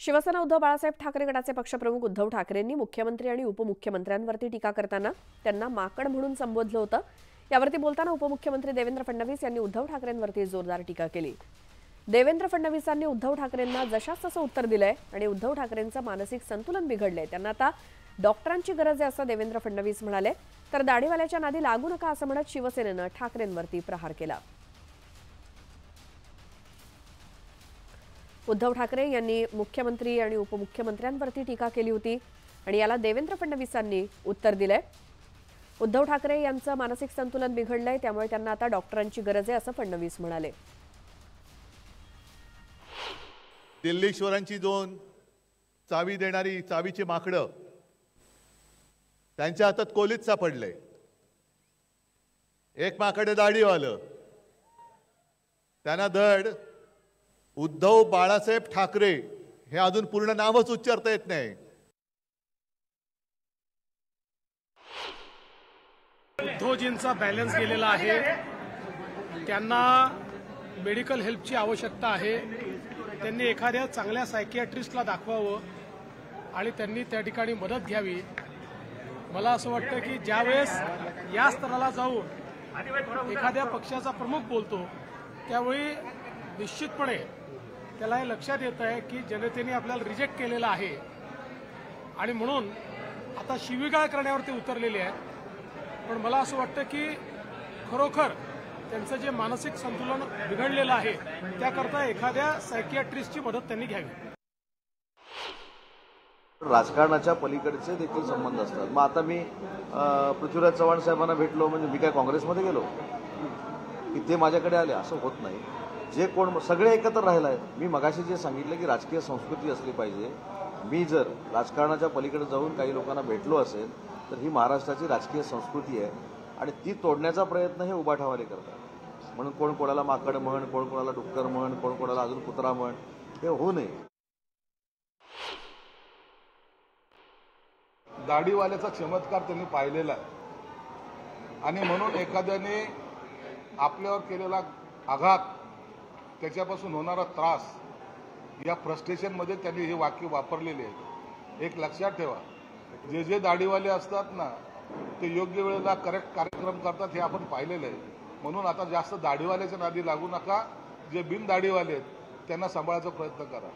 शिवसेना उद्धव बाळासाहेब ठाकरे गटाचे पक्षप्रमुख उद्धव ठाकरेंनी मुख्यमंत्री आणि उपमुख्यमंत्र्यांवरती टीका करताना त्यांना माकड म्हणून संबोधलं होतं। यावरती बोलताना उपमुख्यमंत्री देवेंद्र फडणवीस यांनी उद्धव ठाकरेंवरती जोरदार टीका केली। देवेंद्र फडणवीसांनी उद्धव ठाकरेंना जशास तसं उत्तर दिलंय आणि उद्धव ठाकरेंचं मानसिक संतुलन बिघडलंय, त्यांना आता डॉक्टरांची गरज आहे असं देवेंद्र फडणवीस म्हणाले। तर दाढीवाल्याच्या नादी लागू नका असं म्हणत शिवसेनेनं ठाकरेंवरती प्रहार केला। उद्धव ठाकरे यांनी मुख्यमंत्री आणि उपमुख्यमंत्र्यांवरती टीका केली होती आणि याला देवेंद्र फडणवीसांनी उत्तर दिलंय। उद्धव ठाकरे यांचं मानसिक संतुलन बिघडलंय, त्यामुळे त्यांना आता डॉक्टरांची गरज आहे असं फडणवीस म्हणाले। दिल्लीश्वरांची दोन चावी देणारी चावीची माकडं त्यांच्या हातात कोलीत सापडले। एक माकड दाढीवालं, त्यांना धड उद्धव बाळासाहेब ठाकरे हे अजून पूर्ण नावच उच्चारता येत नाही। उद्धवजींचा बॅलन्स गेलेला आहे, त्यांना मेडिकल हेल्पची आवश्यकता आहे। त्यांनी एखाद्या चांगल्या सायकियाट्रिस्टला दाखवावं आणि त्यांनी त्या ठिकाणी मदत घ्यावी। मला असं वाटतं की ज्यावेळेस या स्तराला जाऊन एखाद्या पक्षाचा प्रमुख बोलतो त्यावेळी निश्चितपणे त्याला हे लक्षात येतं आहे की जनतेने आपल्याला रिजेक्ट केलेलं आहे आणि म्हणून आता शिवीगाळ करण्यावरती उतरलेले आहेत। पण मला असं वाटतं की खरोखर त्यांचं जे मानसिक संतुलन बिघडलेलं आहे त्याकरता एखाद्या सायकियाट्रिस्टची मदत त्यांनी घ्यावी। राजकारणाच्या पलीकडचे देखील संबंध असतात। मग आता मी पृथ्वीराज चव्हाण साहेबांना भेटलो म्हणजे मी काय काँग्रेसमध्ये गेलो की ते माझ्याकडे आले? असं होत नाही। जे कोण सगळे एकत्र राहिला आहे। मी मगाशी जे सांगितलं की राजकीय संस्कृती असली पाहिजे, मी जर राजकारणाच्या पलीकडे जाऊन काही लोकांना भेटलो असेल तर ही महाराष्ट्राची राजकीय संस्कृती आहे आणि ती तोडण्याचा प्रयत्न हे उभाठावाले करतात। म्हणून कोण कोणाला माकड म्हण, कोण कोणाला डुक्कर म्हण, कोण कोणाला अजून कुत्रा म्हण, हे होऊ नये। दाढीवाल्याचा चमत्कार त्यांनी पाहिलेला आहे आणि म्हणून एखाद्याने आपल्यावर केलेला आघात, त्याच्यापासून होणारा त्रास, या फ्रस्ट्रेशनमध्ये त्यांनी हे वाक्य वापरलेले आहे। एक लक्षात ठेवा, जे जे दाढीवाले असतात ना ते योग्य वेळेला करेक्ट कार्यक्रम करतात हे आपण पाहिलेलं आहे। म्हणून आता जास्त दाढीवाल्याच्या नादी लागू नका। जे बिन दाढीवाले आहेत त्यांना सांभाळायचा प्रयत्न करा।